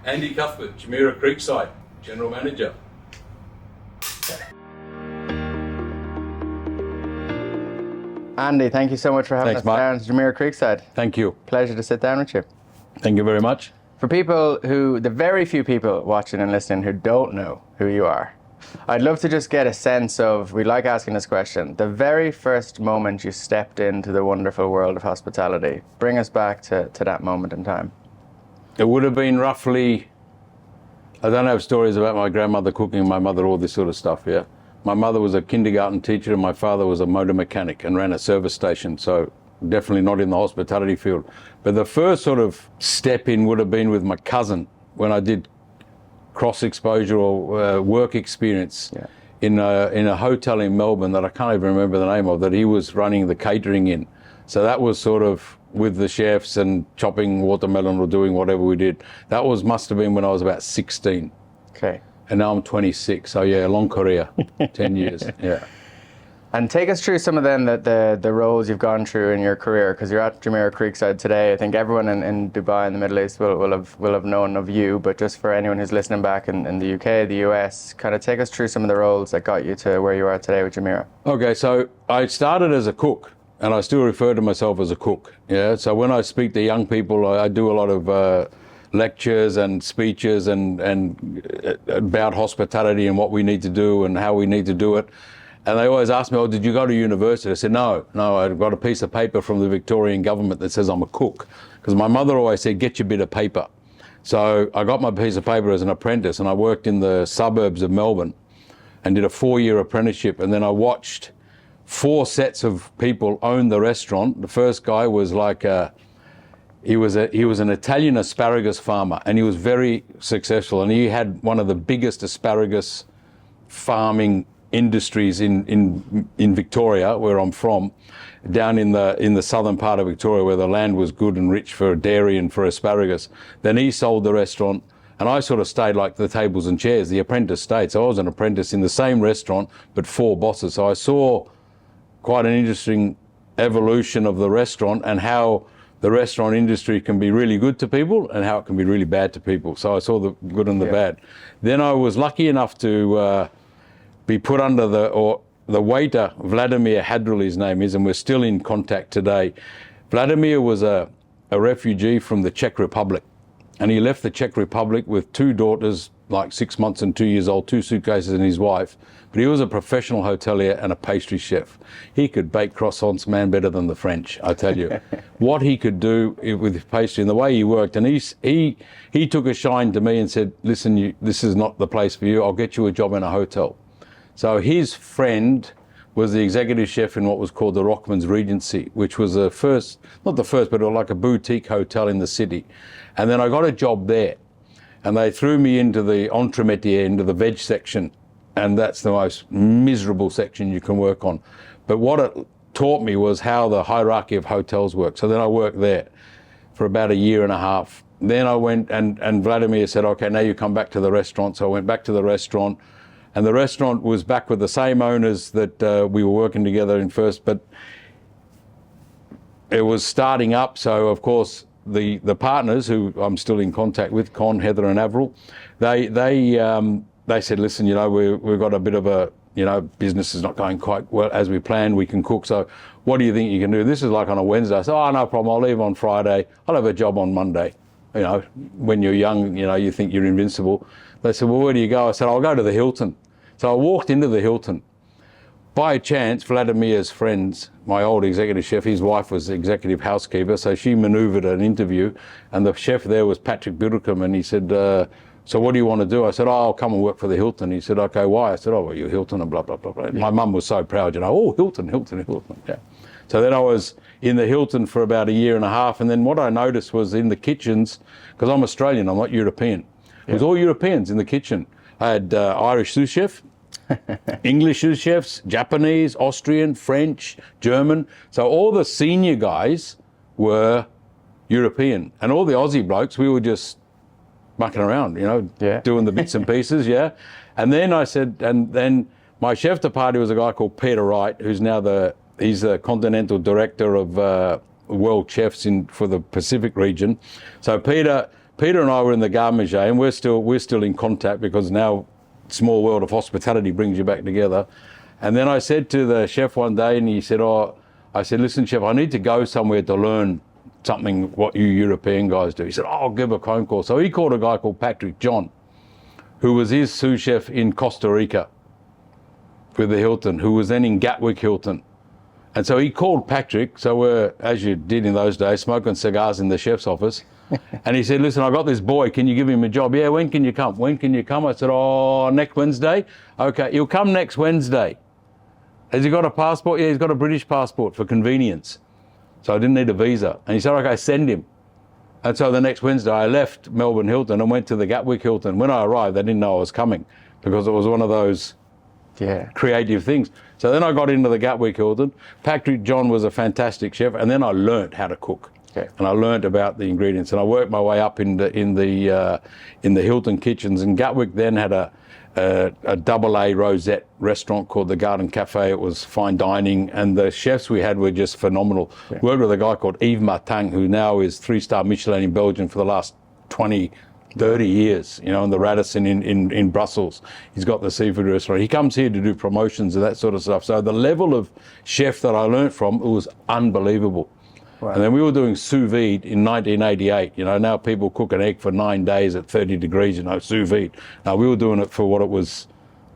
Andy Cuthbert, Jumeirah Creekside, General Manager. Andy, thank you so much for having us down to Jumeirah Creekside. Thank you. Pleasure to sit down with you. Thank you very much. For people the very few people watching and listening who don't know who you are, I'd love to just get a sense of, we like asking this question, the very first moment you stepped into the wonderful world of hospitality. Bring us back to that moment in time. It would have been roughly, I don't have stories about my grandmother cooking, my mother, all this sort of stuff, yeah. My mother was a kindergarten teacher and my father was a motor mechanic and ran a service station, so definitely not in the hospitality field. But the first sort of step in would have been with my cousin when I did cross-exposure or work experience in a hotel in Melbourne that I can't even remember the name of, that he was running the catering in. So that was sort of with the chefs and chopping watermelon or doing whatever we did. That must have been when I was about 16. Okay. And now I'm 26, so yeah, long career, 10 years, yeah. And take us through some of then the roles you've gone through in your career, because you're at Jumeirah Creekside today. I think everyone in Dubai and the Middle East will have known of you, but just for anyone who's listening back in the UK, the US, kind of take us through some of the roles that got you to where you are today with Jumeirah. Okay, so I started as a cook, and I still refer to myself as a cook, yeah. So when I speak to young people, I do a lot of lectures and speeches and about hospitality and what we need to do and how we need to do it. And they always ask me, oh, did you go to university? I said, no, I've got a piece of paper from the Victorian government that says I'm a cook. Because my mother always said, get your bit of paper. So I got my piece of paper as an apprentice and I worked in the suburbs of Melbourne and did a 4-year apprenticeship. And then I watched 4 sets of people own the restaurant. The first guy was like he was an Italian asparagus farmer and he was very successful, and he had one of the biggest asparagus farming industries in Victoria, where I'm from, down in the southern part of Victoria, where the land was good and rich for dairy and for asparagus. Then he sold the restaurant and I sort of stayed like the tables and chairs, the apprentice stayed. So I was an apprentice in the same restaurant but 4 bosses. So I saw quite an interesting evolution of the restaurant and how the restaurant industry can be really good to people and how it can be really bad to people. So I saw the good and the bad. Then I was lucky enough to be put under the waiter, Vladimir Hadril his name is, and we're still in contact today. Vladimir was a refugee from the Czech Republic, and he left the Czech Republic with 2 daughters, like 6 months and 2 years old, 2 suitcases and his wife. But he was a professional hotelier and a pastry chef. He could bake croissants, man, better than the French, I tell you. What he could do with pastry and the way he worked. And he took a shine to me and said, listen, this is not the place for you. I'll get you a job in a hotel. So his friend was the executive chef in what was called the Rockman's Regency, which was the first, not the first, but like a boutique hotel in the city. And then I got a job there. And they threw me into the entremetier, into the veg section. And that's the most miserable section you can work on. But what it taught me was how the hierarchy of hotels work. So then I worked there for about 1.5 years. Then I went and Vladimir said, okay, now you come back to the restaurant. So I went back to the restaurant, and the restaurant was back with the same owners that we were working together in first, but it was starting up. So of course, the partners who I'm still in contact with, Con, Heather and Avril, they said, listen, we've got a bit of a, business is not going quite well as we planned. We can cook. So what do you think you can do? This is like on a Wednesday. I said, oh, no problem. I'll leave on Friday. I'll have a job on Monday. When you're young, you think you're invincible. They said, well, where do you go? I said, I'll go to the Hilton. So I walked into the Hilton. By chance, Vladimir's friends, my old executive chef, his wife was the executive housekeeper. So she maneuvered an interview, and the chef there was Patrick Biddlecombe, and he said, so what do you want to do? I said, oh, I'll come and work for the Hilton. He said, okay, why? I said, oh, well, you're Hilton and blah, blah, blah, blah. My mum was so proud, oh, Hilton. Yeah. So then I was in the Hilton for about 1.5 years. And then what I noticed was in the kitchens, because I'm Australian, I'm not European. It was all Europeans in the kitchen. I had Irish sous chef, English sous chefs, Japanese, Austrian, French, German. So all the senior guys were European. And all the Aussie blokes, we were just mucking around, doing the bits and pieces, And then I said, and then my chef de partie was a guy called Peter Wright, who's now he's the continental director of world chefs for the Pacific region. So Peter Peter and I were in the garde manger, and we're still in contact because now small world of hospitality brings you back together. And then I said to the chef one day, and he said, I said, listen, chef, I need to go somewhere to learn something what you European guys do. He said, I'll give a phone call. So he called a guy called Patrick John, who was his sous chef in Costa Rica with the Hilton, who was then in Gatwick Hilton. And so he called Patrick, so we're, as you did in those days, smoking cigars in the chef's office. And he said, listen, I got this boy, can you give him a job? Yeah, when can you come? When can you come? I said, next Wednesday. Okay, he'll come next Wednesday. Has he got a passport? Yeah, he's got a British passport for convenience. So I didn't need a visa. And he said, okay, send him. And so the next Wednesday I left Melbourne Hilton and went to the Gatwick Hilton. When I arrived, they didn't know I was coming because it was one of those creative things. So then I got into the Gatwick Hilton. Patrick John was a fantastic chef, and then I learnt how to cook. Okay. And I learnt about the ingredients, and I worked my way up in the Hilton kitchens. And Gatwick then had a AA rosette restaurant called the Garden Cafe. It was fine dining, and the chefs we had were just phenomenal. Yeah. Worked with a guy called Yves Martin, who now is 3-star Michelin in Belgium for the last 30 years, you know, in the Radisson in Brussels. He's got the seafood restaurant. He comes here to do promotions and that sort of stuff. So the level of chef that I learnt from, it was unbelievable. Wow. And then we were doing sous vide in 1988. You know, now people cook an egg for 9 days at 30 degrees, you know, sous vide. Now we were doing it for what it was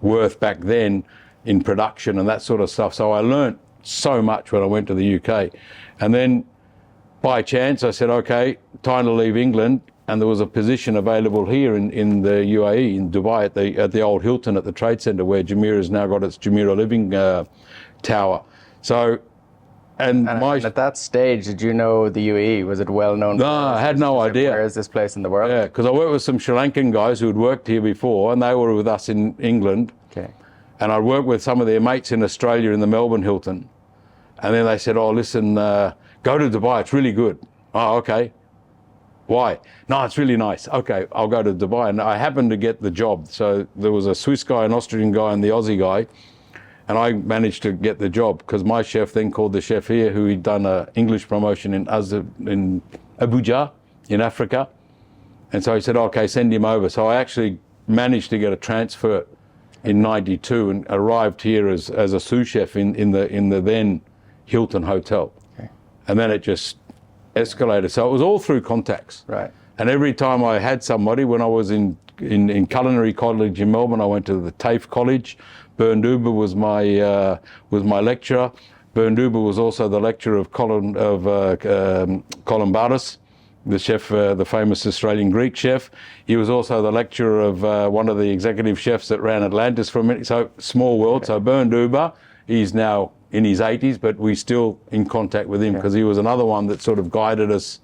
worth back then in production and that sort of stuff. So I learnt so much when I went to the UK. And then by chance I said, okay, time to leave England. And there was a position available here in the UAE, in Dubai, at the old Hilton at the Trade Centre, where Jumeirah's now got its Jumeirah Living Tower. So, and at that stage, did you know the UAE? Was it well known? No, I had no idea. Where is this place in the world? Yeah, because I worked with some Sri Lankan guys who had worked here before, and they were with us in England. Okay. And I worked with some of their mates in Australia in the Melbourne Hilton. And then they said, listen, go to Dubai, it's really good. Oh, okay. Why? No, it's really nice. Okay, I'll go to Dubai. And I happened to get the job. So there was a Swiss guy, an Austrian guy, and the Aussie guy. And I managed to get the job because my chef then called the chef here who he'd done an English promotion in Abuja, in Africa. And so he said, okay, send him over. So I actually managed to get a transfer in 92 and arrived here as a sous chef in the then Hilton Hotel. Okay. And then it just escalated. So it was all through contacts. Right. And every time I had somebody, when I was in Culinary College in Melbourne, I went to the TAFE College. Bernd Duber was my lecturer. Bernd Duber was also the lecturer of Colin Baris, the chef, the famous Australian Greek chef. He was also the lecturer of one of the executive chefs that ran Atlantis for a minute. So small world. So Bernd Duber, he's now in his 80s, but we're still in contact with him because he was another one that sort of guided us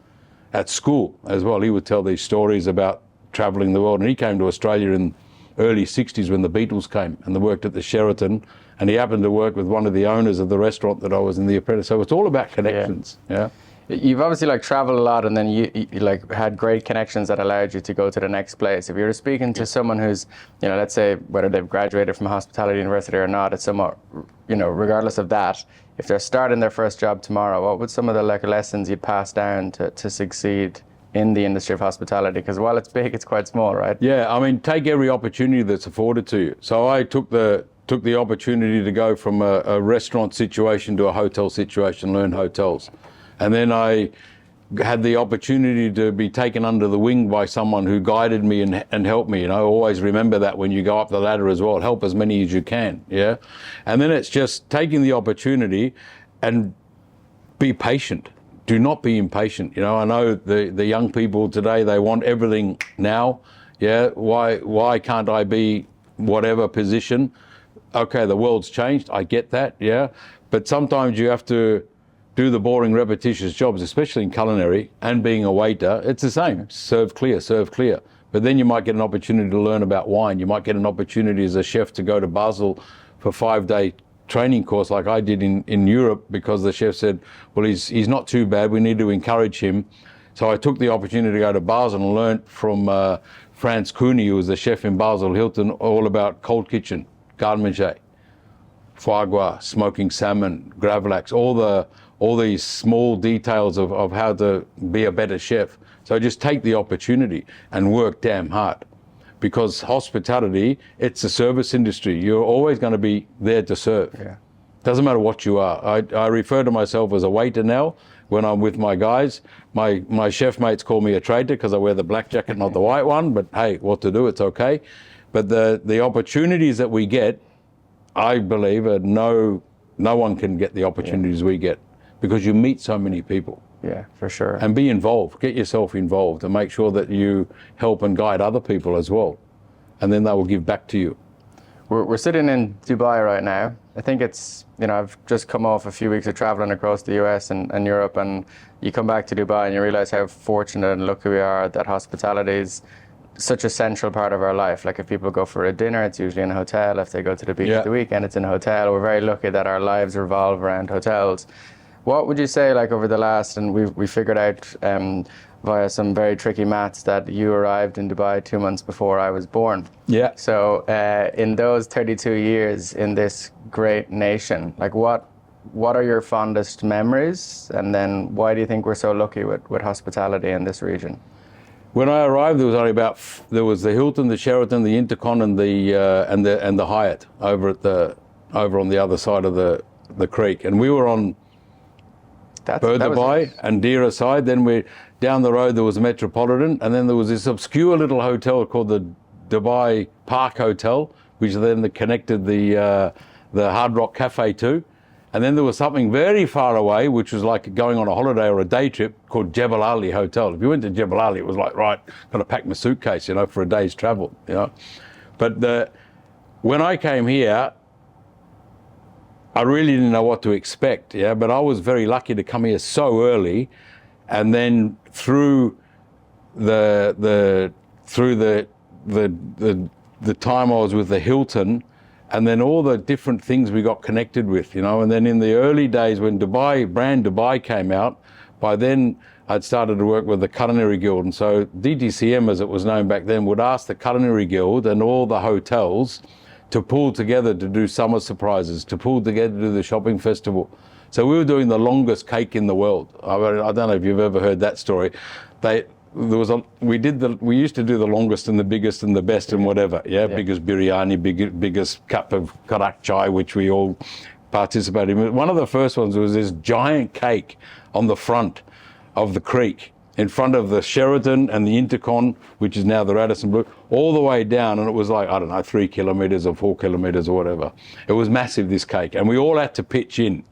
at school as well. He would tell these stories about traveling the world, and he came to Australia in early 60s when the Beatles came, and they worked at the Sheraton, and he happened to work with one of the owners of the restaurant that I was in the apprentice. So it's all about connections. Yeah. You've obviously traveled a lot, and then you had great connections that allowed you to go to the next place. If you were speaking to someone who's, let's say whether they've graduated from a hospitality university or not, it's somewhat, regardless of that, if they're starting their first job tomorrow, what would some of the lessons you'd pass down to succeed in the industry of hospitality? Because while it's big, it's quite small, right? Yeah, I mean, take every opportunity that's afforded to you. So I took the opportunity to go from a restaurant situation to a hotel situation, learn hotels. And then I had the opportunity to be taken under the wing by someone who guided me and helped me. Always remember that when you go up the ladder as well, help as many as you can, yeah? And then it's just taking the opportunity and be patient. Do not be impatient. I know the young people today, they want everything now, yeah? Why can't I be whatever position? Okay, the world's changed, I get that, yeah? But sometimes you have to do the boring, repetitious jobs, especially in culinary, and being a waiter. It's the same. Serve clear, serve clear. But then you might get an opportunity to learn about wine. You might get an opportunity as a chef to go to Basel for a 5-day training course like I did in Europe, because the chef said, well, he's not too bad. We need to encourage him. So I took the opportunity to go to Basel and learnt from Franz Cooney, who was the chef in Basel Hilton, all about cold kitchen, garde manger, foie gras, smoking salmon, gravlax, all these small details of how to be a better chef. So just take the opportunity and work damn hard, because hospitality, it's a service industry. You're always going to be there to serve. Yeah. Doesn't matter what you are. I refer to myself as a waiter now when I'm with my guys. My chef mates call me a traitor because I wear the black jacket, not the white one. But hey, what to do? It's okay. But the opportunities that we get, I believe, are no one can get the opportunities we get, because you meet so many people. Yeah, for sure. And be involved. Get yourself involved and make sure that you help and guide other people as well. And then they will give back to you. We're sitting in Dubai right now. I think it's, I've just come off a few weeks of traveling across the US and Europe, and you come back to Dubai and you realize how fortunate and lucky we are that hospitality is such a central part of our life. Like if people go for a dinner, it's usually in a hotel. If they go to the beach the weekend, it's in a hotel. We're very lucky that our lives revolve around hotels. What would you say, like over the last, and we figured out via some very tricky maths that you arrived in Dubai 2 months before I was born. Yeah. So in those 32 years in this great nation, like what are your fondest memories? And then why do you think we're so lucky with hospitality in this region? When I arrived, there was only there was the Hilton, the Sheraton, the Intercon, and the Hyatt over on the other side of the creek, and we were on Dubai and Dira side. Then we down the road there was a Metropolitan, and then there was this obscure little hotel called the Dubai Park Hotel, which then connected the Hard Rock Cafe to. And then there was something very far away, which was like going on a holiday or a day trip, called Jebel Ali Hotel. If you went to Jebel Ali, it was like, right, got to pack my suitcase, for a day's travel, But when I came here, I really didn't know what to expect, But I was very lucky to come here so early, and then through the time I was with the Hilton, and then all the different things we got connected with, And then in the early days when brand Dubai came out, by then I'd started to work with the Culinary Guild. And so DTCM, as it was known back then, would ask the Culinary Guild and all the hotels to pull together to do summer surprises, to pull together to do the shopping festival. So we were doing the longest cake in the world. I don't know if you've ever heard that story. We used to do the longest and the biggest and the best and whatever, biggest biryani, biggest cup of karak chai, which we all participated in. One of the first ones was this giant cake on the front of the creek, in front of the Sheraton and the Intercon, which is now the Radisson Blu, all the way down, and it was like, 3 kilometres or 4 kilometres or whatever. It was massive, this cake, and we all had to pitch in,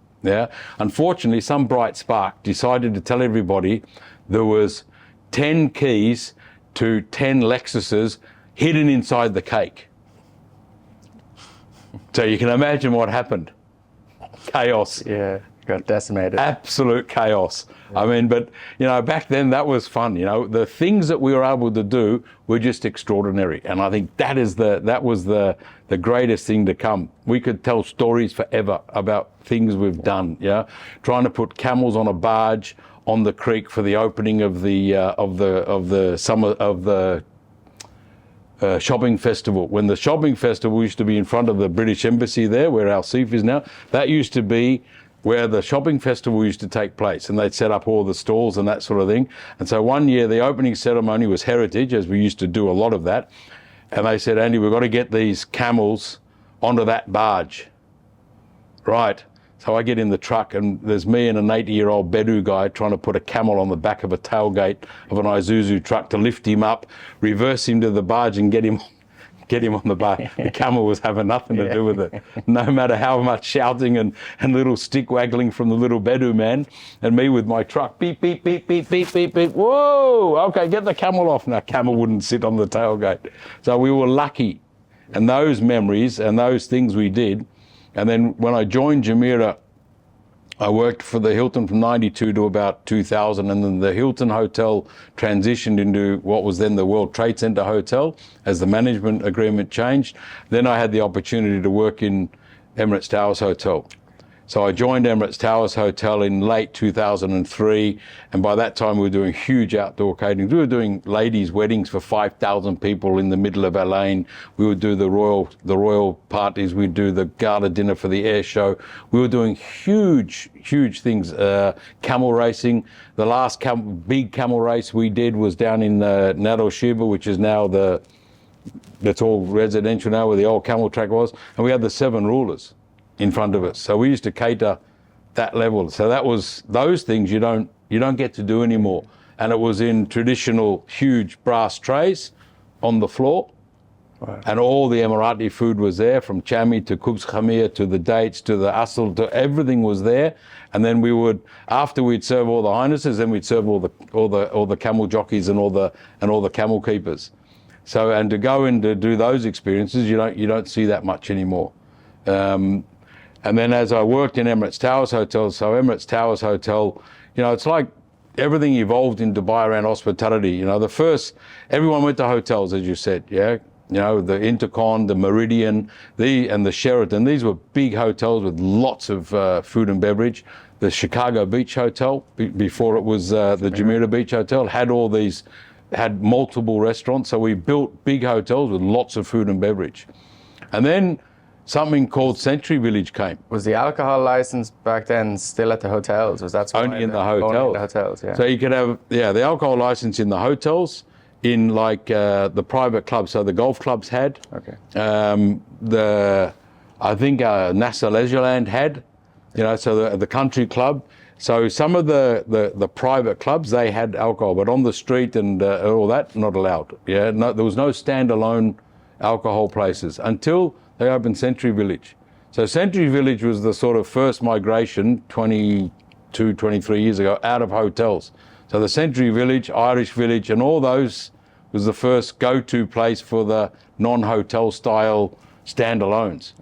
Unfortunately, some bright spark decided to tell everybody there was 10 keys to 10 Lexuses hidden inside the cake. So you can imagine what happened. Chaos. Yeah, got decimated. Absolute chaos. Yeah. I mean, but, back then that was fun. The things that we were able to do were just extraordinary. And I think that was the greatest thing to come. We could tell stories forever about things we've done, Trying to put camels on a barge on the creek for the opening of the shopping festival. When the shopping festival used to be in front of the British Embassy there, where Al Seif is now, that used to be where the shopping festival used to take place, and they'd set up all the stalls and that sort of thing. And so one year the opening ceremony was heritage, as we used to do a lot of that. And they said, Andy, we've got to get these camels onto that barge. Right. So I get in the truck, and there's me and an 80-year-old Bedu guy trying to put a camel on the back of a tailgate of an Isuzu truck to lift him up, reverse him to the barge and get him on the barge. The camel was having nothing to do with it. No matter how much shouting and little stick waggling from the little Bedu man, and me with my truck, beep, beep, beep, beep, beep, beep, beep. Whoa, okay, get the camel off. No, camel wouldn't sit on the tailgate. So we were lucky. And those memories and those things we did. And then when I joined Jumeirah, I worked for the Hilton from 92 to about 2000, and then the Hilton Hotel transitioned into what was then the World Trade Center Hotel as the management agreement changed. Then I had the opportunity to work in Emirates Towers Hotel. So I joined Emirates Towers Hotel in late 2003, and by that time we were doing huge outdoor catering. We were doing ladies' weddings for 5,000 people in the middle of our lane. We would do the royal parties. We'd do the gala dinner for the air show. We were doing huge things. Camel racing. The last big camel race we did was down in Nador Shiva, which is now that's all residential now, where the old camel track was, and we had the 7 rulers in front of us. So we used to cater that level. So that was those things you don't get to do anymore. And it was in traditional huge brass trays on the floor. Wow. And all the Emirati food was there, from chami to kubz khamir to the dates to the asal, to everything was there. And then we would, after we'd serve all the highnesses, then we'd serve all the camel jockeys and all the camel keepers. So, and to go in to do those experiences, you don't see that much anymore. And then as I worked in Emirates Towers Hotel, so Emirates Towers Hotel, it's like everything evolved in Dubai around hospitality. Everyone went to hotels, as you said, yeah? The Intercon, the Meridian, and the Sheraton. These were big hotels with lots of food and beverage. The Chicago Beach Hotel, before it was the Jumeirah Beach Hotel, had multiple restaurants. So we built big hotels with lots of food and beverage. And then something called Century Village came. Was the alcohol license back then still at the hotels? Was that only in the hotels? Only in the hotels, yeah. So you could have the alcohol license in the hotels, in like the private clubs. So the golf clubs had. Okay. I think NASA Leisureland had. So the country club. So some of the private clubs, they had alcohol, but on the street and all that, not allowed. Yeah. No, there was no standalone alcohol places until they opened Century Village. So Century Village was the sort of first migration 22, 23 years ago out of hotels. So the Century Village, Irish Village, and all those was the first go-to place for the non-hotel style standalones.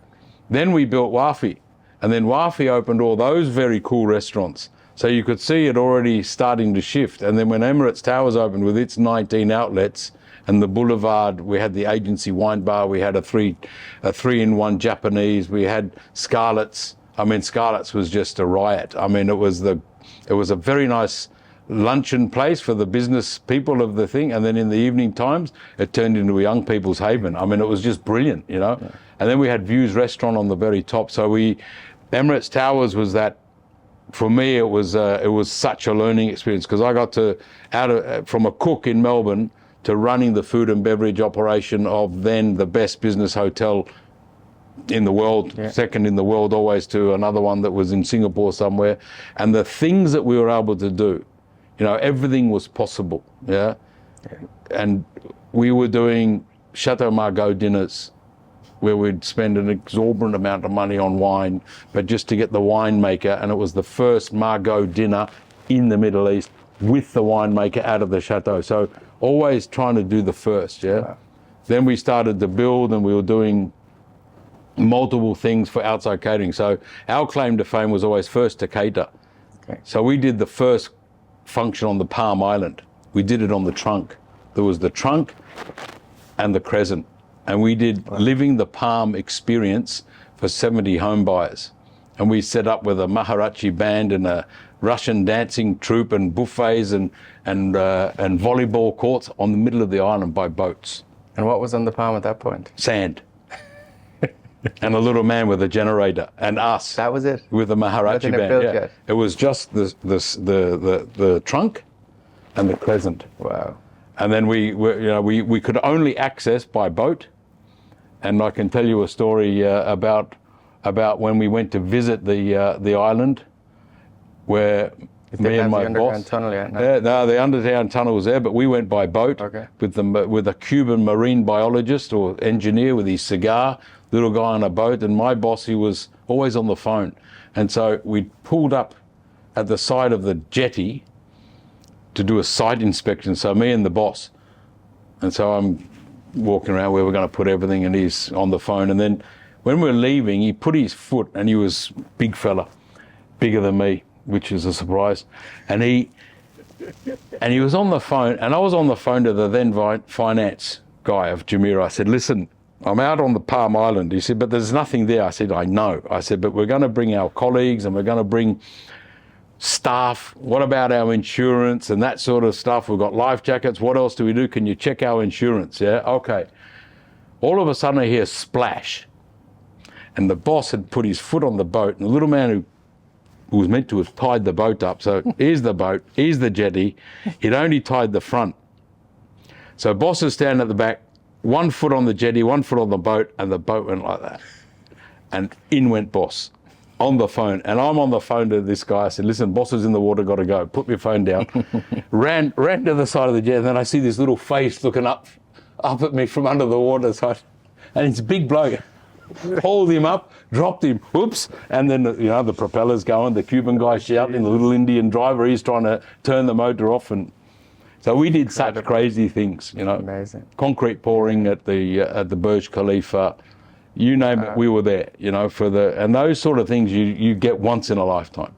Then we built Wafi, and then Wafi opened all those very cool restaurants. So you could see it already starting to shift. And then when Emirates Towers opened with its 19 outlets, and the Boulevard, we had the Agency Wine Bar, we had a three-in-one Japanese, we had Scarlett's. Scarlett's was just a riot. It was a very nice luncheon place for the business people of the thing, and then in the evening times, it turned into a young people's haven. It was just brilliant, Yeah. And then we had Views Restaurant on the very top. So Emirates Towers was that. For me, it was such a learning experience, because I got from a cook in Melbourne to running the food and beverage operation of then the best business hotel in the world, second in the world always, to another one that was in Singapore somewhere. And the things that we were able to do, everything was possible, yeah? And we were doing Chateau Margaux dinners where we'd spend an exorbitant amount of money on wine, but just to get the winemaker, and it was the first Margaux dinner in the Middle East with the winemaker out of the chateau. So always trying to do the first, yeah? Wow. Then we started to build, and we were doing multiple things for outside catering. So our claim to fame was always first to cater. Okay. So we did the first function on the Palm Island. We did it on the trunk. There was the trunk and the crescent. And we did Living the Palm experience for 70 home buyers. And we set up with a Maharaji band and a Russian dancing troupe and buffets and volleyball courts on the middle of the island by boats. And what was on the Palm at that point? Sand. And a little man with a generator, and us. That was it? With the Maharaji band. Yet. It was just the trunk and the crescent. Wow. And then we could only access by boat. And I can tell you a story about when we went to visit the island, where me and my boss. Tunnel yet? No, the underground tunnel was there, but we went by boat. Okay. with a Cuban marine biologist or engineer with his cigar, little guy on a boat, and my boss, he was always on the phone. And so we pulled up at the side of the jetty to do a site inspection. So me and the boss, and so I'm walking around where we're going to put everything, and he's on the phone. And then when we're leaving, he put his foot, and he was big fella, bigger than me, which is a surprise. And he was on the phone, and I was on the phone to the then finance guy of Jumeirah. I said, listen, I'm out on the Palm Island. He said, but there's nothing there. I said, I know. I said, but we're going to bring our colleagues and we're going to bring staff. What about our insurance and that sort of stuff? We've got life jackets. What else do we do? Can you check our insurance? Yeah, okay. All of a sudden I hear splash. And the boss had put his foot on the boat, and the little man who was meant to have tied the boat up. So here's the boat, here's the jetty. He'd only tied the front. So boss is standing at the back, 1 foot on the jetty, 1 foot on the boat, and the boat went like that. And in went boss on the phone. And I'm on the phone to this guy. I said, listen, boss is in the water, got to go. Put my phone down. ran to the side of the jet, and then I see this little face looking up at me from under the water. And it's a big bloke. Hauled him up, dropped him, whoops, and then the propeller's going, the Cuban guy shouting, the little Indian driver, he's trying to turn the motor off, and so we did such crazy things, Amazing. Concrete pouring at the Burj Khalifa, you name it, we were there, and those sort of things you get once in a lifetime.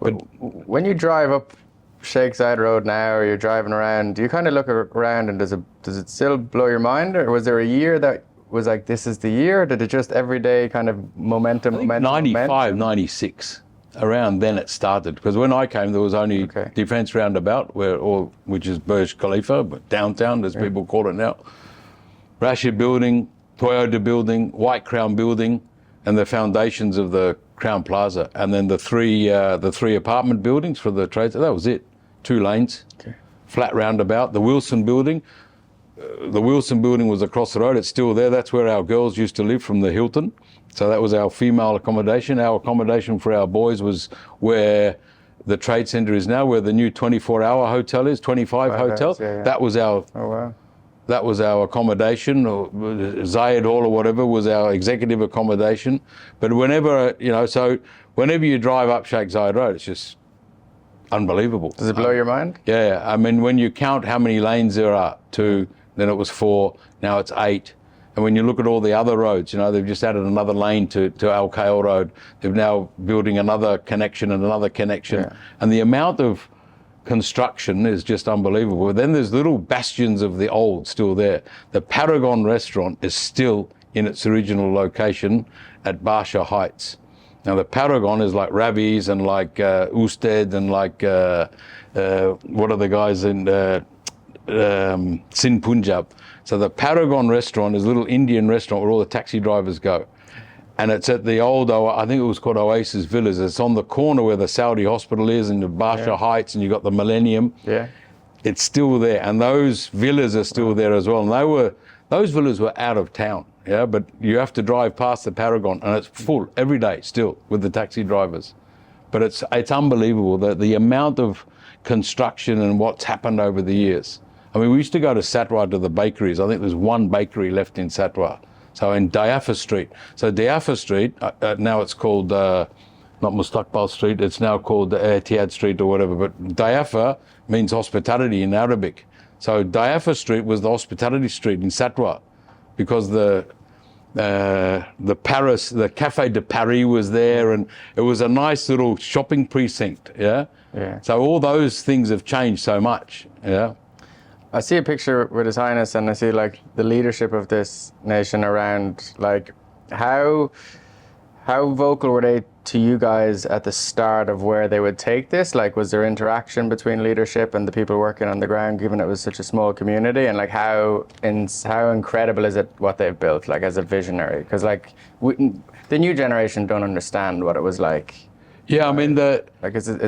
But when you drive up Sheikh Zayed Road now, or you're driving around, do you kind of look around and does it still blow your mind, or was there a year that was like, this is the year? Or did it just every day kind of momentum? 95, 96, around then it started. Because when I came, there was only Defence Roundabout, which is Burj Khalifa, but downtown, as people call it now. Rashid Building, Toyota Building, White Crown Building, and the foundations of the Crown Plaza. And then the three apartment buildings for the trades. That was it. 2 lanes, flat roundabout. The Wilson Building. The Wilson Building was across the road. It's still there. That's where our girls used to live from the Hilton. So that was our female accommodation. Our accommodation for our boys was where the Trade Centre is now, where the new 24-hour hotel is, 25 hotel. That was our that was our accommodation, or Zayed Hall or whatever was our executive accommodation. But whenever, so whenever you drive up Sheikh Zayed Road, it's just unbelievable. Does it blow your mind? Yeah. I mean, when you count how many lanes there are, then it was 4, now it's 8. And when you look at all the other roads, they've just added another lane to Al Khail Road. They're now building another connection and another connection. Yeah. And the amount of construction is just unbelievable. Then there's little bastions of the old still there. The Paragon restaurant is still in its original location at Barsha Heights. Now the Paragon is like Ravi's and like Usted and like, what are the guys in Sindh Punjab. So the Paragon restaurant is a little Indian restaurant where all the taxi drivers go. And it's at the old, I think it was called Oasis Villas. It's on the corner where the Saudi hospital is and the Barsha Heights, and you've got the Millennium. Yeah. It's still there. And those villas are still there as well. And those villas were out of town. Yeah, but you have to drive past the Paragon and it's full every day still with the taxi drivers. But it's unbelievable, the amount of construction and what's happened over the years. I mean, we used to go to Satwa to the bakeries. I think there's 1 bakery left in Satwa. So in Diafa Street. So Diafa Street, now it's called, not Mustaqbal Street, it's now called Etihad Street or whatever, but Diafa means hospitality in Arabic. So Diafa Street was the hospitality street in Satwa, because the Café de Paris was there, and it was a nice little shopping precinct, yeah? So all those things have changed so much, yeah? I see a picture with His Highness, and I see like the leadership of this nation around, like how vocal were they to you guys at the start of where they would take this? Like, was there interaction between leadership and the people working on the ground, given it was such a small community? And like, how incredible is it what they've built, like as a visionary? Because like the new generation don't understand what it was like. Yeah, I mean, is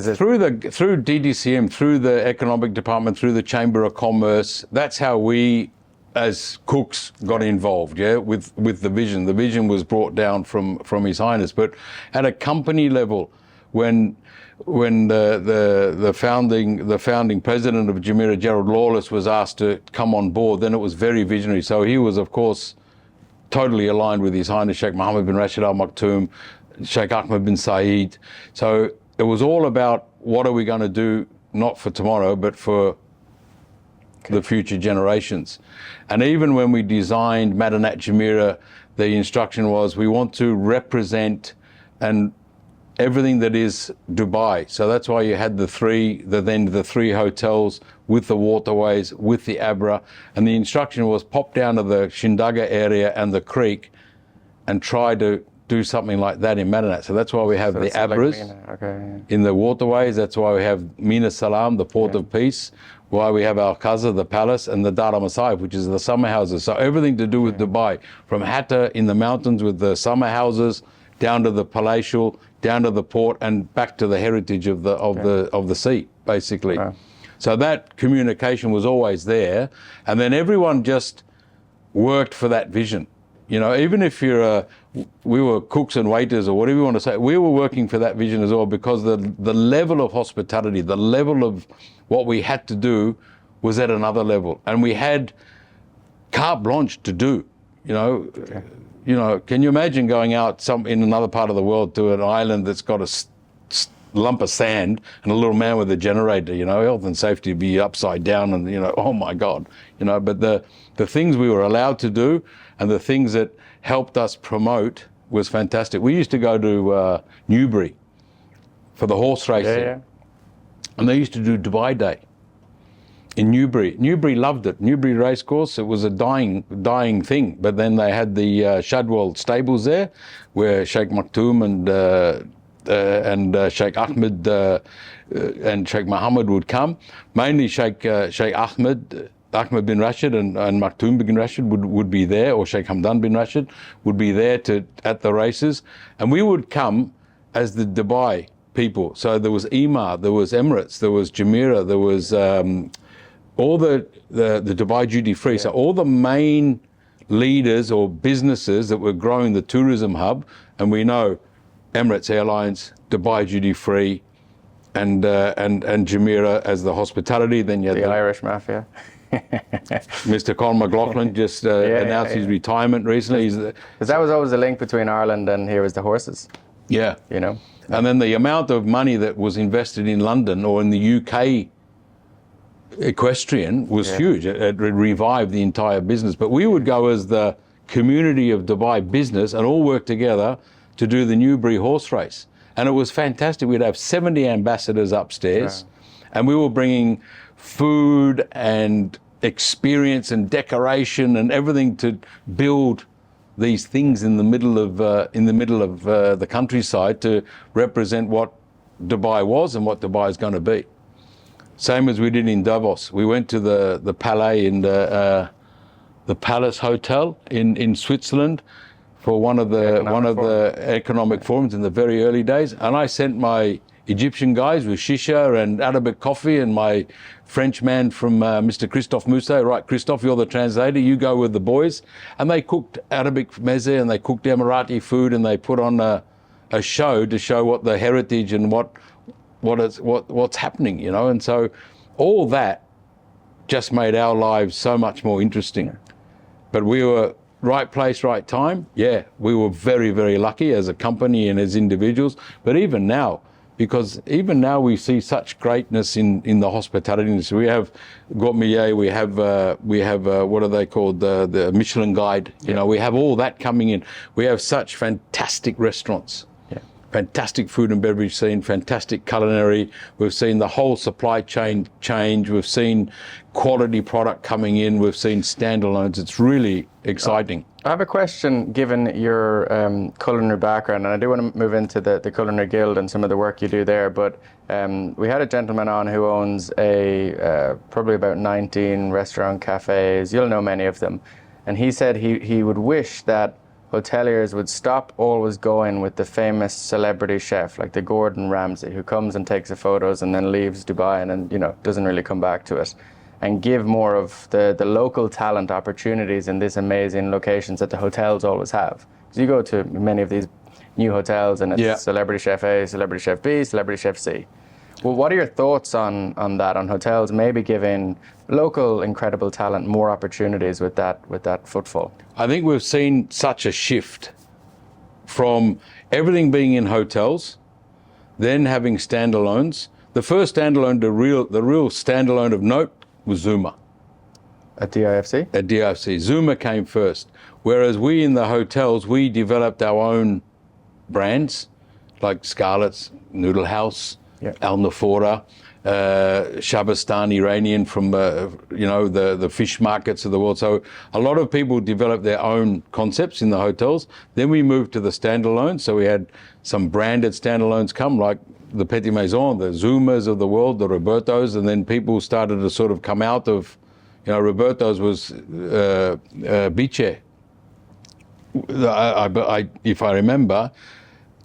it through DDCM, through the economic department, through the Chamber of Commerce, that's how we as cooks got involved, with the vision. The vision was brought down from His Highness. But at a company level, when the founding president of Jumeirah, Gerald Lawless, was asked to come on board, then it was very visionary. So he was, of course, totally aligned with His Highness Sheikh Mohammed bin Rashid Al Maktoum, Sheikh Ahmed bin Saeed. So it was all about what are we going to do, not for tomorrow, but for the future generations. And even when we designed Madanat Jumeirah, the instruction was we want to represent and everything that is Dubai. So that's why you had the three hotels with the waterways, with the Abra, and the instruction was pop down to the Shindaga area and the creek and try to do something like that in Madinat. So that's why we have the Abras in the waterways. That's why we have Mina Salam, the port of peace, why we have Al-Qaza, the palace, and the Dar al-Masayif, which is the summer houses. So everything to do with Dubai, from Hatta in the mountains with the summer houses, down to the palatial, down to the port, and back to the heritage of the sea, basically. Wow. So that communication was always there, and then everyone just worked for that vision. You know, even if we were cooks and waiters or whatever you want to say, we were working for that vision as well, because the level of hospitality, the level of what we had to do was at another level, and we had carte blanche to do. You know, can you imagine going out in another part of the world to an island that's got a lump of sand and a little man with a generator? You know, health and safety would be upside down, and oh my God, But the things we were allowed to do and the things that helped us promote was fantastic. We used to go to Newbury for the horse racing, and they used to do Dubai Day in Newbury. Newbury loved it. Newbury Racecourse, it was a dying thing. But then they had the Shadwell stables there, where Sheikh Maktoum and Sheikh Ahmed and Sheikh Mohammed would come. Mainly Sheikh Ahmed bin Rashid and Maktoum bin Rashid would be there, or Sheikh Hamdan bin Rashid would be there at the races, and we would come as the Dubai people. So there was Emaar, there was Emirates, there was Jumeirah, there was all the Dubai duty free. So all the main leaders or businesses that were growing the tourism hub, and we know Emirates Airlines, Dubai duty free, and Jumeirah as the hospitality. Then you had the Irish Mafia. Mr. Colin McLaughlin just announced his retirement recently. Because that was always the link between Ireland and here was the horses. Yeah. And then the amount of money that was invested in London or in the UK equestrian was huge. It revived the entire business. But we would go as the community of Dubai business and all work together to do the Newbury horse race. And it was fantastic. We'd have 70 ambassadors upstairs, and we were bringing food and experience and decoration and everything to build these things in the middle of the countryside to represent what Dubai was and what Dubai is going to be. Same as we did in Davos. We went to the Palais in the Palace Hotel in Switzerland for one of the economic forums in the very early days, and I sent my Egyptian guys with shisha and Arabic coffee, and my French man from Mr. Christophe Mousset. Right, Christophe, you're the translator. You go with the boys, and they cooked Arabic meze and they cooked Emirati food, and they put on a show to show what the heritage and what's happening, And so all that just made our lives so much more interesting. But we were right place, right time. Yeah, we were very, very lucky as a company and as individuals. But even now, because even now we see such greatness in the hospitality industry. We have Gourmet, we have what are they called, the Michelin Guide. We have all that coming in. We have such fantastic restaurants. Fantastic food and beverage scene, fantastic culinary. We've seen the whole supply chain change. We've seen quality product coming in. We've seen standalones. It's really exciting. I have a question, given your culinary background, and I do want to move into the Culinary Guild and some of the work you do there, but we had a gentleman on who owns probably about 19 restaurant cafes. You'll know many of them. And he said he would wish that hoteliers would stop always going with the famous celebrity chef like the Gordon Ramsay, who comes and takes the photos and then leaves Dubai and then doesn't really come back to it, and give more of the local talent opportunities in these amazing locations that the hotels always have. Because you go to many of these new hotels and it's celebrity chef A, celebrity chef B, celebrity chef C. Well, what are your thoughts on that, on hotels maybe giving local incredible talent more opportunities with that footfall? I think we've seen such a shift from everything being in hotels, then having standalones. The first standalone, the real standalone of note was Zuma. At DIFC? At DIFC. Zuma came first. Whereas we in the hotels, we developed our own brands, like Scarlett's, Noodle House, Yeah. Al Nafora, Shabastan Iranian from the fish markets of the world. So a lot of people developed their own concepts in the hotels. Then we moved to the standalones. So we had some branded standalones come, like the Petit Maison, the Zumas of the world, the Robertos, and then people started to sort of come out of, Roberto's was Biche. If I remember.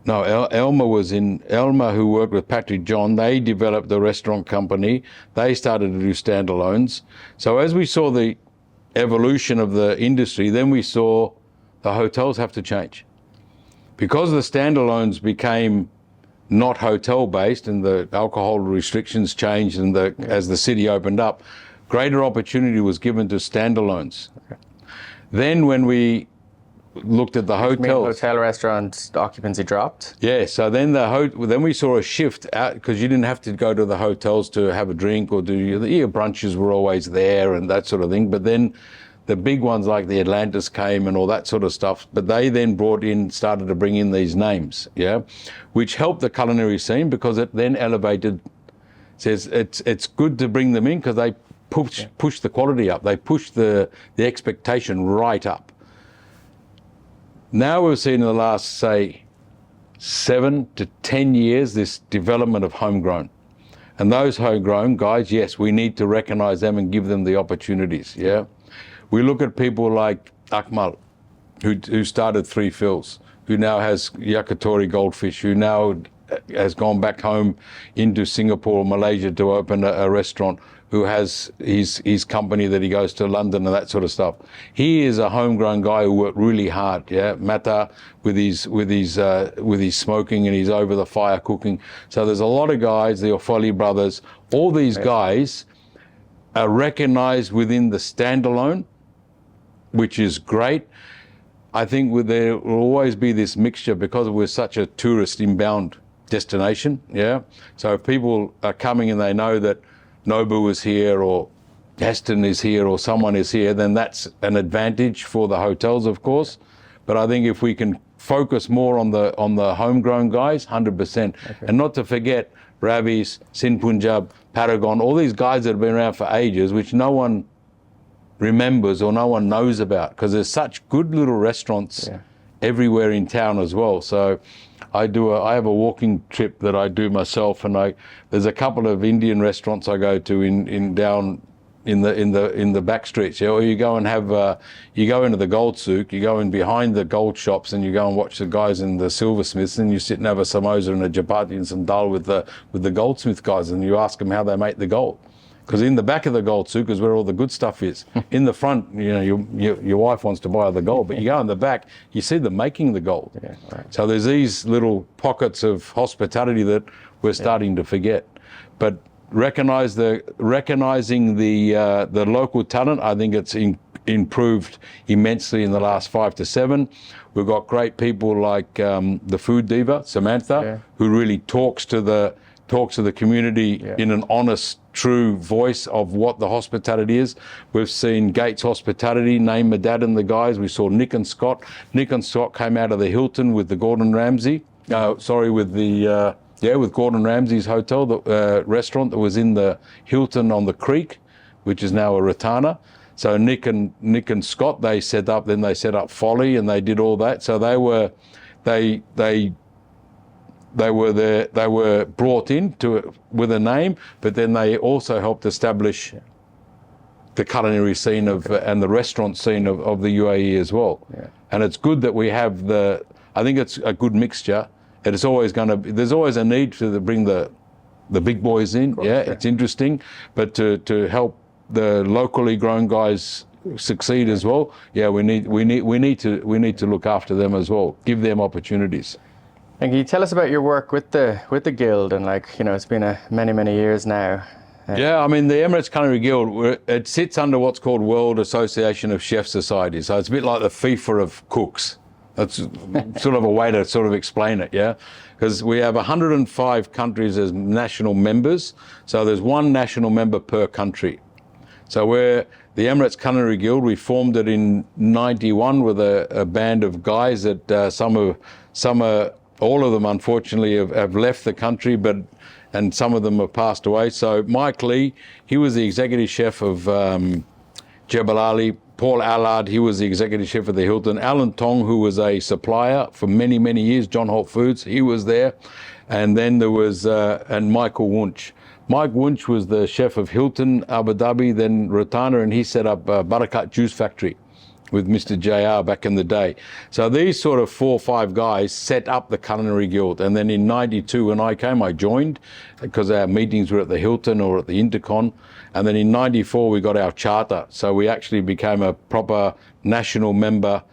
No, Elma, who worked with Patrick John, they developed the restaurant company. They started to do standalones. So as we saw the evolution of the industry, then we saw the hotels have to change. Because the standalones became not hotel-based and the alcohol restrictions changed and as the city opened up, greater opportunity was given to standalones. Okay. Then when we looked at the hotels. Hotel restaurant occupancy dropped? Yeah, so then then we saw a shift out because you didn't have to go to the hotels to have a drink or do your brunches were always there and that sort of thing. But then the big ones like the Atlantis came and all that sort of stuff. But they then started to bring in these names, which helped the culinary scene because it then elevated. Says it's good to bring them in because they push the quality up. They push the expectation right up. Now we've seen in the last, say, 7 to 10 years, this development of homegrown. And those homegrown guys, yes, we need to recognize them and give them the opportunities, We look at people like Akmal, who started Three Phils, who now has Yakitori Goldfish, who now has gone back home into Singapore or Malaysia to open a restaurant, who has his company that he goes to London and that sort of stuff. He is a homegrown guy who worked really hard, Mata with his smoking and he's over the fire cooking. So there's a lot of guys, the Ofoli brothers, all these guys are recognized within the standalone, which is great. I think there will always be this mixture because we're such a tourist inbound destination, So if people are coming and they know that Nobu is here or Heston is here or someone is here, then that's an advantage for the hotels, of course. But I think if we can focus more on the homegrown guys, 100%. Okay. And not to forget Ravi's, Sin Punjab, Paragon, all these guys that have been around for ages, which no one remembers or no one knows about because there's such good little restaurants everywhere in town as well. So I have a walking trip that I do myself, and there's a couple of Indian restaurants I go to down in the back streets. Or you go and you go into the gold souk, you go in behind the gold shops, and you go and watch the guys in the silversmiths, and you sit and have a samosa and a chapati and some dal with the goldsmith guys, and you ask them how they make the gold. Because in the back of the gold souk is where all the good stuff is. In the front, your wife wants to buy the gold, but you go in the back, you see them making the gold. Yeah, right. So there's these little pockets of hospitality that we're starting to forget. But recognizing the local talent, I think it's improved immensely in the last 5 to 7. We've got great people like the food diva, Samantha, who really talks to the community in an honest, true voice of what the hospitality is. We've seen Gates Hospitality, name my dad and the guys. We saw Nick and Scott. Nick and Scott came out of the Hilton with the Gordon Ramsay. With Gordon Ramsay's hotel, the restaurant that was in the Hilton on the Creek, which is now a Ratana. So Nick and Scott, they set up Folly, and they did all that. So they were brought in with a name, but then they also helped establish the culinary scene and the restaurant scene of the UAE as well. Yeah. And it's good that we have I think it's a good mixture. There's always a need to bring the big boys in. It's interesting, but to help the locally grown guys succeed as well. We need to look after them as well. Give them opportunities. And can you tell us about your work with the guild? And it's been many years now. The Emirates Culinary Guild, it sits under what's called World Association of Chef Society. So it's a bit like the FIFA of cooks. That's sort of a way to sort of explain it, because we have 105 countries as national members. So there's one national member per country. So we're the Emirates Culinary Guild. We formed it in '91 with a band of guys that some are all of them, unfortunately, have left the country, and some of them have passed away. So Mike Lee, he was the executive chef of Jebel Ali. Paul Allard, he was the executive chef of the Hilton. Alan Tong, who was a supplier for many, many years, John Holt Foods, he was there. And then there was, and Michael Wunsch. Mike Wunsch was the chef of Hilton, Abu Dhabi, then Rotana, and he set up Barakat Juice Factory with Mr. JR back in the day. So these sort of 4 or 5 guys set up the Culinary Guild. And then in 92, when I came, I joined because our meetings were at the Hilton or at the Intercon. And then in 94, we got our charter. So we actually became a proper national member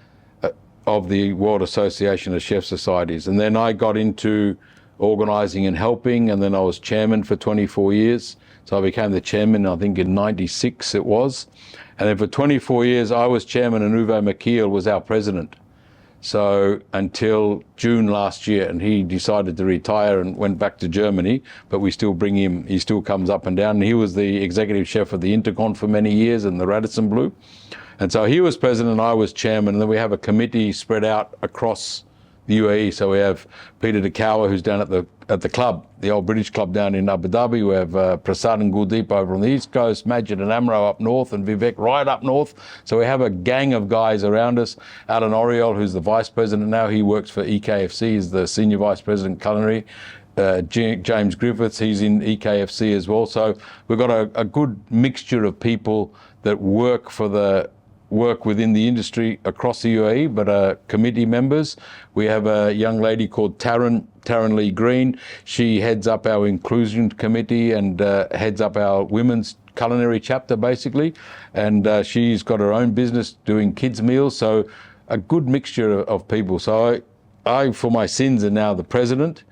of the World Association of Chef Societies. And then I got into organising and helping, and then I was chairman for 24 years. So I became the chairman, I think in 96 it was. And then for 24 years, I was chairman and Uwe McKeel was our president. So until June last year, and he decided to retire and went back to Germany, but we still bring him, he still comes up and down. And he was the executive chef of the Intercon for many years and the Radisson Blue. And so he was president and I was chairman. And then we have a committee spread out across the UAE. So we have Peter De Cauwer, who's down at the club, the old British club down in Abu Dhabi. We have Prasad and Guldeep over on the east coast, Majid and Amro up north, and Vivek right up north. So we have a gang of guys around us. Alan Oriol, who's the vice president now, he works for EKFC, he's the senior vice president culinary. James Griffiths, he's in EKFC as well. So we've got a good mixture of people that work within the industry across the UAE, but committee members. We have a young lady called Taryn Lee Green. She heads up our inclusion committee and heads up our women's culinary chapter, basically. And she's got her own business doing kids' meals. So a good mixture of people. So I for my sins, are now the president.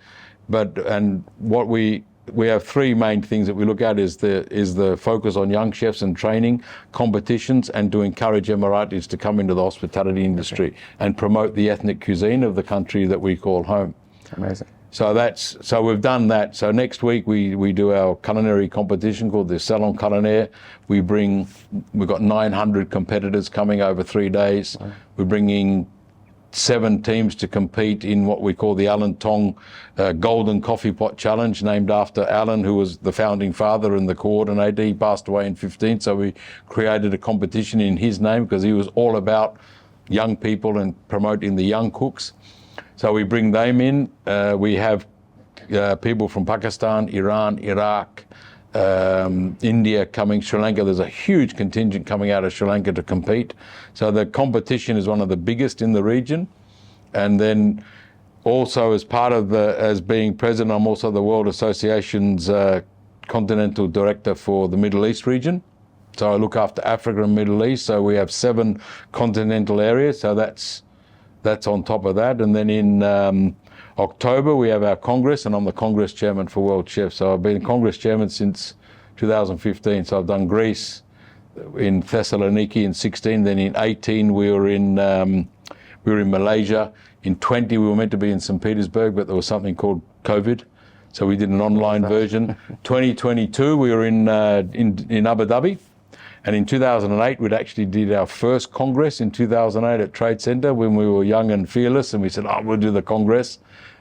And what we have 3 main things that we look at is the focus on young chefs and training, competitions, and to encourage Emiratis to come into the hospitality industry and promote the ethnic cuisine of the country that we call home. Amazing. So we've done that. So next week we do our culinary competition called the Salon Culinaire. We've got 900 competitors coming over 3 days. Wow. We're bringing 7 teams to compete in what we call the Alan Tong Golden Coffee Pot Challenge, named after Alan, who was the founding father and the coordinator. He passed away in 15, so we created a competition in his name because he was all about young people and promoting the young cooks. So we bring them in. We have people from Pakistan, Iran, Iraq, India coming, Sri Lanka. There's a huge contingent coming out of Sri Lanka to compete. So the competition is one of the biggest in the region. And then also as being president, I'm also the World Association's continental director for the Middle East region. So I look after Africa and Middle East. So we have 7 continental areas. So that's on top of that. And then in October, we have our Congress, and I'm the Congress chairman for World Chefs. So I've been Congress chairman since 2015. So I've done Greece, in Thessaloniki in 16. Then in 18, we were in Malaysia. In 20, we were meant to be in St. Petersburg, but there was something called COVID. So we did an online version. 2022, we were in Abu Dhabi. And in 2008, we'd actually did our first Congress in 2008 at Trade Center when we were young and fearless. And we said, we'll do the Congress.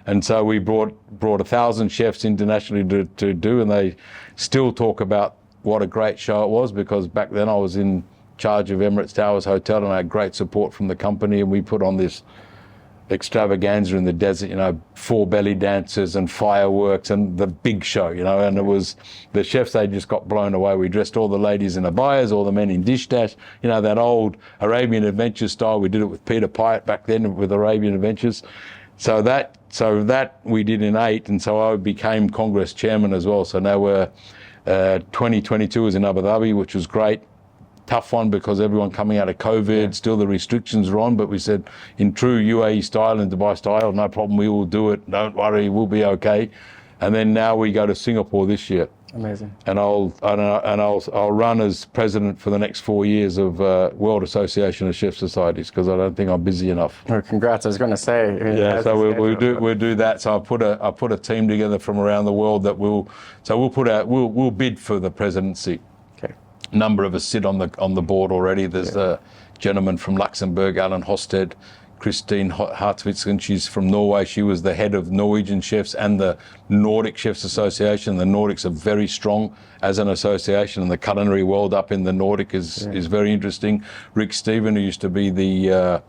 And so we brought 1,000 chefs internationally to do, and they still talk about what a great show it was, because back then I was in charge of Emirates Towers Hotel and I had great support from the company, and we put on this extravaganza in the desert, 4 belly dancers and fireworks and the big show, and it was, the chefs, they just got blown away. We dressed all the ladies in abayas, all the men in dish dash, that old Arabian Adventures style. We did it with Peter Pyatt back then with Arabian Adventures. So that we did in 8, and so I became Congress chairman as well. So now we're 2022 was in Abu Dhabi, which was great. Tough one because everyone coming out of COVID, still the restrictions are on, but we said in true UAE style and Dubai style, no problem, we will do it. Don't worry, we'll be okay. And then now we go to Singapore this year. Amazing. And I'll run as president for the next 4 years of World Association of Chef Societies, because I don't think I'm busy enough. Oh, congrats! I was going to say. Yeah, so we'll do that. So I put a team together from around the world that we'll bid for the presidency. Okay. A number of us sit on the board already. There's a gentleman from Luxembourg, Alan Hosted, Christine Hartvitsen. She's from Norway. She was the head of Norwegian chefs and the Nordic Chefs Association. The Nordics are very strong as an association, and the culinary world up in the Nordic is very interesting. Rick Steven, who used to be the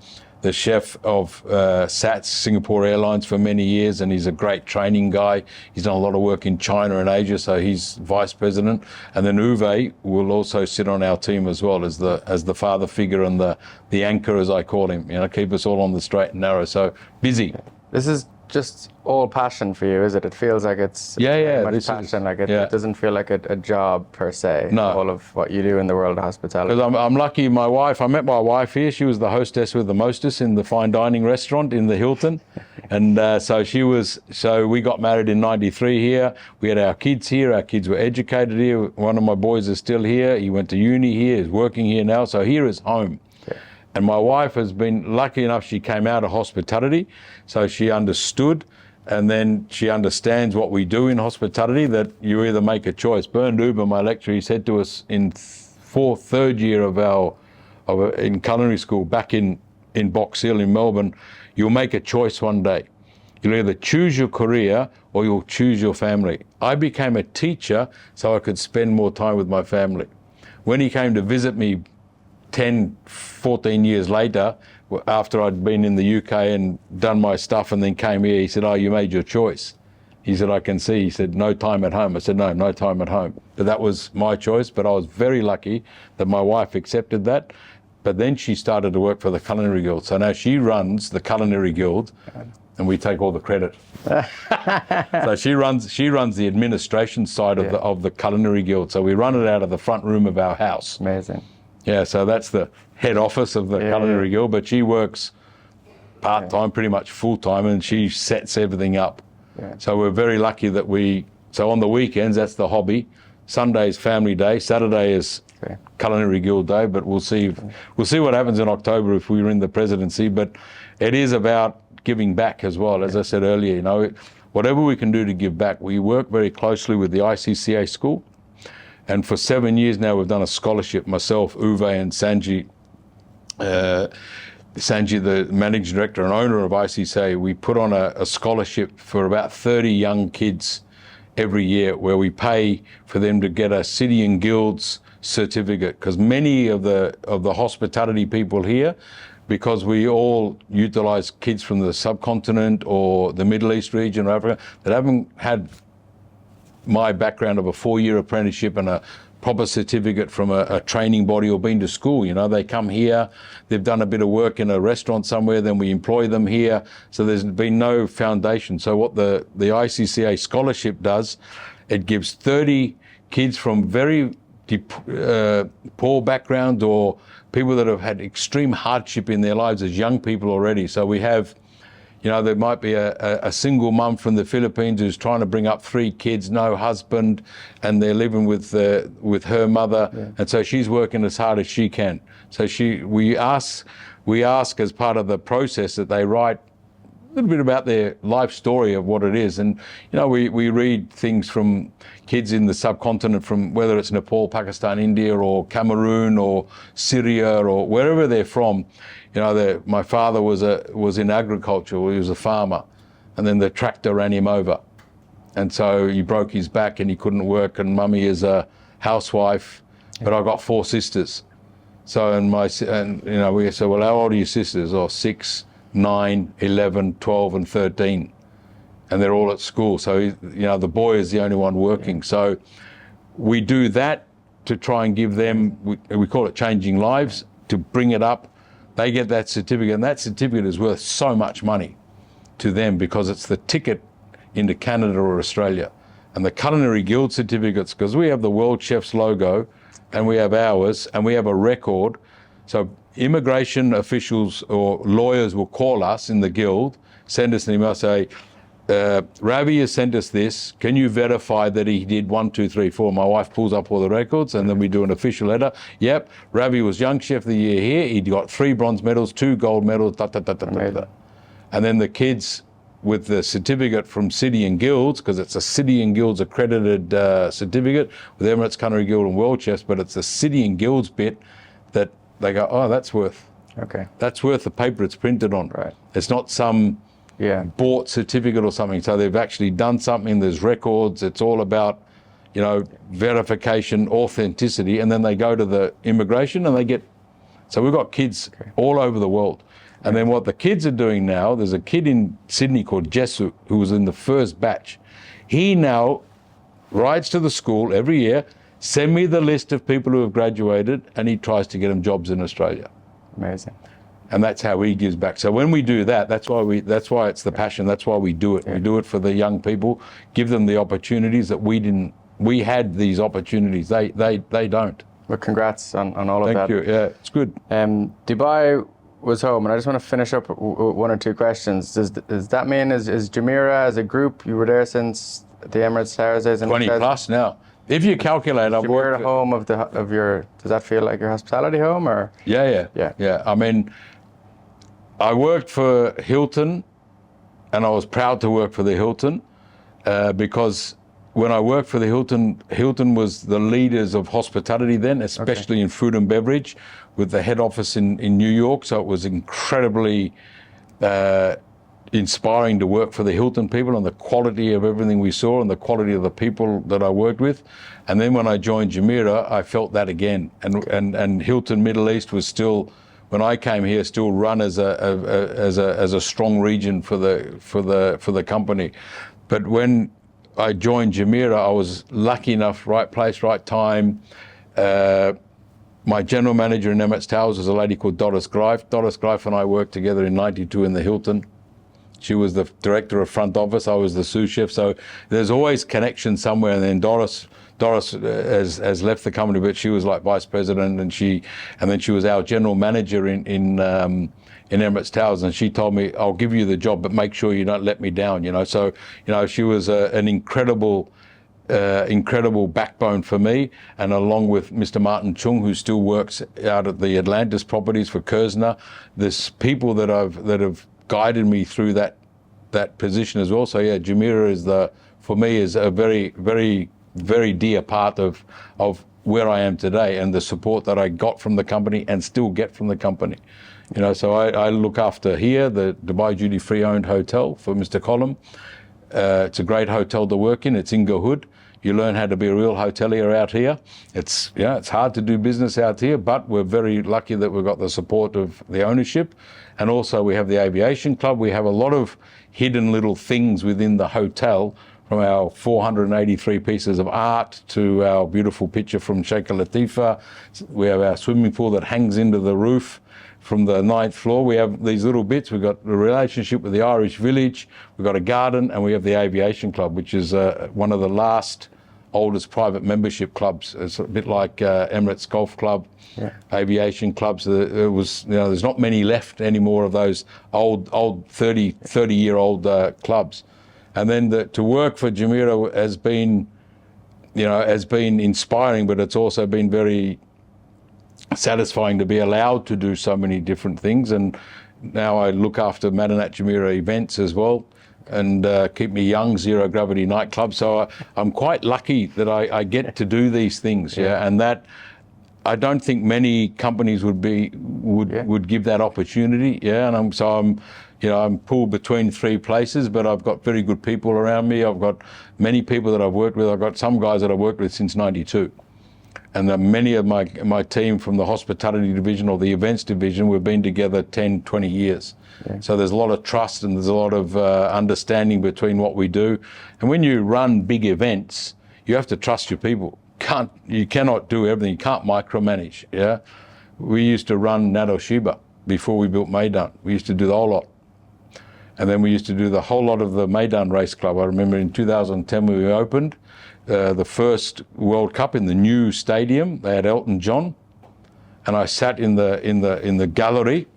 chef of SATS, Singapore Airlines, for many years, and he's a great training guy. He's done a lot of work in China and Asia, so he's vice president. And then Uwe will also sit on our team as well as the father figure and the anchor, as I call him. You know, keep us all on the straight and narrow. So busy. This is just all passion for you, is it? It feels like it's much passion. Like it doesn't feel like a job per se. No. All of what you do in the world of hospitality. Because I'm lucky. I met my wife here. She was the hostess with the mostess in the fine dining restaurant in the Hilton, and so we got married in '93 here. We had our kids here. Our kids were educated here. One of my boys is still here. He went to uni here. He's working here now. So here is home. And my wife has been lucky enough, she came out of hospitality, so she understood, and then she understands what we do in hospitality, that you either make a choice. Bernd Huber, my lecturer, he said to us in third year in culinary school back in Box Hill in Melbourne, you'll make a choice one day. You'll either choose your career or you'll choose your family. I became a teacher so I could spend more time with my family. When he came to visit me 10, 14 years later, after I'd been in the UK and done my stuff and then came here, he said, "Oh, you made your choice." He said, "I can see." He said, "No time at home." I said, No time at home. But that was my choice, but I was very lucky that my wife accepted that. But then she started to work for the Culinary Guild. So now she runs the Culinary Guild and we take all the credit. So she runs the administration side of the Culinary Guild. So we run it out of the front room of our house. Amazing. Yeah, so that's the head office of the Culinary Guild, but she works part-time, pretty much full-time, and she sets everything up. Yeah. So we're very lucky that so on the weekends, that's the hobby. Sunday's family day, Saturday is Culinary Guild day, but we'll see what happens in October if we're in the presidency. But it is about giving back as well. As I said earlier, you know, whatever we can do to give back. We work very closely with the ICCA school. And for 7 years now, we've done a scholarship, myself, Uwe and Sanji, the managing director and owner of ICCA. We put on a scholarship for about 30 young kids every year, where we pay for them to get a City and Guilds certificate. Because many of the hospitality people here, because we all utilize kids from the subcontinent or the Middle East region or Africa, that haven't had my background of a 4-year apprenticeship and a proper certificate from a training body or been to school. You know, they come here, they've done a bit of work in a restaurant somewhere, then we employ them here. So there's been no foundation. So what the ICCA scholarship does, it gives 30 kids from very poor backgrounds or people that have had extreme hardship in their lives as young people already. So we have, you know, there might be a single mum from the Philippines who's trying to bring up 3 kids, no husband, and they're living with her mother, and so she's working as hard as she can. So we ask as part of the process that they write a little bit about their life story of what it is. And you know, we read things from kids in the subcontinent, from whether it's Nepal, Pakistan, India, or Cameroon, or Syria, or wherever they're from. You know, my father was in agriculture. He was a farmer, and then the tractor ran him over, and so he broke his back and he couldn't work. And mummy is a housewife, but I got 4 sisters. So and you know, we said, well, how old are your sisters? Oh, 6, 9, 11, 12, and 13, and they're all at school. So you know, the boy is the only one working. So we do that to try and give them. We call it changing lives, to bring it up. They get that certificate, and that certificate is worth so much money to them because it's the ticket into Canada or Australia. And the Culinary Guild certificates, because we have the World Chef's logo and we have ours and we have a record. So immigration officials or lawyers will call us in the Guild, send us an email, say, Ravi has sent us this. Can you verify that he did 1, 2, 3, 4? My wife pulls up all the records, and then we do an official letter. Yep, Ravi was Young Chef of the Year here. He got 3 bronze medals, 2 gold medals, And then the kids with the certificate from City and Guilds, because it's a City and Guilds accredited certificate with Emirates Culinary Guild and World Chefs, but it's the City and Guilds bit that they go, oh, that's worth Okay. That's worth the paper it's printed on. Right. It's not some bought certificate or something. So they've actually done something. There's records. It's all about, verification, authenticity, and then they go to the immigration and they get. So we've got kids all over the world. And then what the kids are doing now, there's a kid in Sydney called Jesu who was in the first batch. He now writes to the school every year, send me the list of people who have graduated, and he tries to get them jobs in Australia. Amazing. And that's how he gives back. So when we do that, that's why it's the passion. That's why we do it. Yeah. We do it for the young people, give them the opportunities that we had these opportunities. They don't. Well, congrats on all of that. Thank you. Yeah, it's good. Dubai was home, and I just want to finish up with one or two questions. Does that mean is Jumeirah as a group, you were there since the Emirates Towers days? 20 plus now. If you calculate, I've worked. Jumeirah home of your. Does that feel like your hospitality home, or? Yeah. I mean, I worked for Hilton, and I was proud to work for the Hilton, because when I worked for the Hilton was the leaders of hospitality then, especially in food and beverage, with the head office in New York. So it was incredibly inspiring to work for the Hilton people, and the quality of everything we saw and the quality of the people that I worked with. And then when I joined Jumeirah, I felt that again. And Hilton Middle East was still, when I came here, still run as a strong region for the company. But when I joined Jumeirah, I was lucky enough, right place, right time. My general manager in Emirates Towers was a lady called Doris Greif. Doris Greif and I worked together in '92 in the Hilton. She was the director of front office. I was the sous chef. So there's always connection somewhere. And then Doris has left the company, but she was like vice president, and then she was our general manager in Emirates Towers, and she told me, I'll give you the job, but make sure you don't let me down, So, she was an incredible backbone for me, and along with Mr. Martin Chung, who still works out at the Atlantis properties for Kerzner. There's people that have guided me through that position as well. So yeah, Jumeirah for me is a very, very, very dear part of where I am today, and the support that I got from the company and still get from the company. So I look after here, the Dubai Duty Free owned hotel for Mr. Colum. It's a great hotel to work in. It's in Gahood. You learn how to be a real hotelier out here. It's hard to do business out here, but we're very lucky that we've got the support of the ownership. And also we have the aviation club. We have a lot of hidden little things within the hotel, from our 483 pieces of art to our beautiful picture from Sheikh Latifah. We have our swimming pool that hangs into the roof from the 9th floor. We have these little bits. We've got a relationship with the Irish Village. We've got a garden, and we have the aviation club, which is one of the oldest private membership clubs. It's a bit like Emirates Golf Club, aviation clubs. There's not many left anymore of those old 30-year-old clubs. And then to work for Jumeirah has been inspiring, but it's also been very satisfying to be allowed to do so many different things. And now I look after Madinat Jumeirah events as well, and Keep Me Young, Zero Gravity nightclub. So I'm quite lucky that I get to do these things, and that I don't think many companies would give that opportunity, and I'm pulled between three places, but I've got very good people around me. I've got many people that I've worked with. I've got some guys that I've worked with since '92. And many of my team from the hospitality division or the events division, we've been together 10, 20 years. Yeah. So there's a lot of trust, and there's a lot of understanding between what we do. And when you run big events, you have to trust your people. You cannot do everything. You can't micromanage. Yeah, we used to run Nado Shiba before we built Maidan. We used to do the whole lot. And then we used to do the whole lot of the Maidan Race Club. I remember in 2010 when we opened the first World Cup in the new stadium. They had Elton John, and I sat in the gallery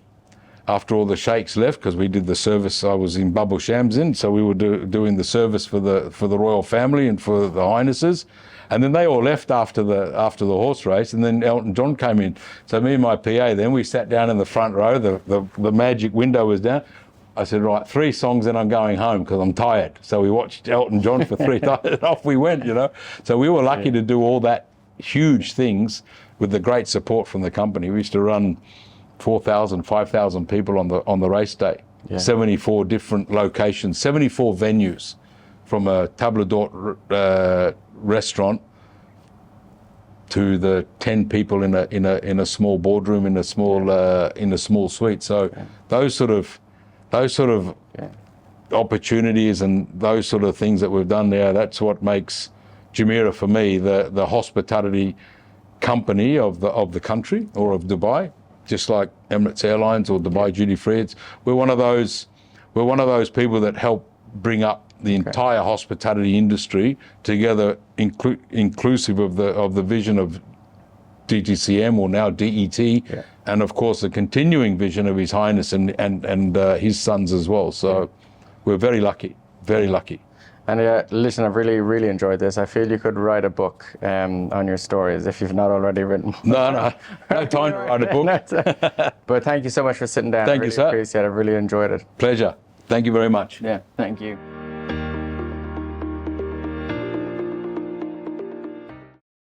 after all the sheikhs left, because we did the service. I was in Bubble Shamsin, so we were doing the service for the royal family and for the highnesses. And then they all left after the horse race, and then Elton John came in. So me and my PA, then we sat down in the front row. The magic window was down. I said, right, 3 songs and I'm going home because I'm tired. So we watched Elton John for 3 times and off we went, So we were lucky to do all that huge things with the great support from the company. We used to run 4,000, 5,000 people on the race day. Yeah. 74 different locations, 74 venues, from a table d'hôte restaurant to the 10 people in a small boardroom in a small suite. So those sort of opportunities and those sort of things that we've done there, that's what makes Jumeirah, for me, the hospitality company of the country, or of Dubai, just like Emirates Airlines or Dubai Duty Free. We're one of those people that help bring up the entire hospitality industry together, inclusive of the vision of DGCM, or now DET, and of course the continuing vision of His Highness and his sons as well. So we're very lucky, very lucky. And listen, I've really enjoyed this. I feel you could write a book on your stories if you've not already written. No time to write a book. But thank you so much for sitting down. Thank you, sir. Appreciate it. I've really enjoyed it. Pleasure. Thank you very much. Yeah, thank you.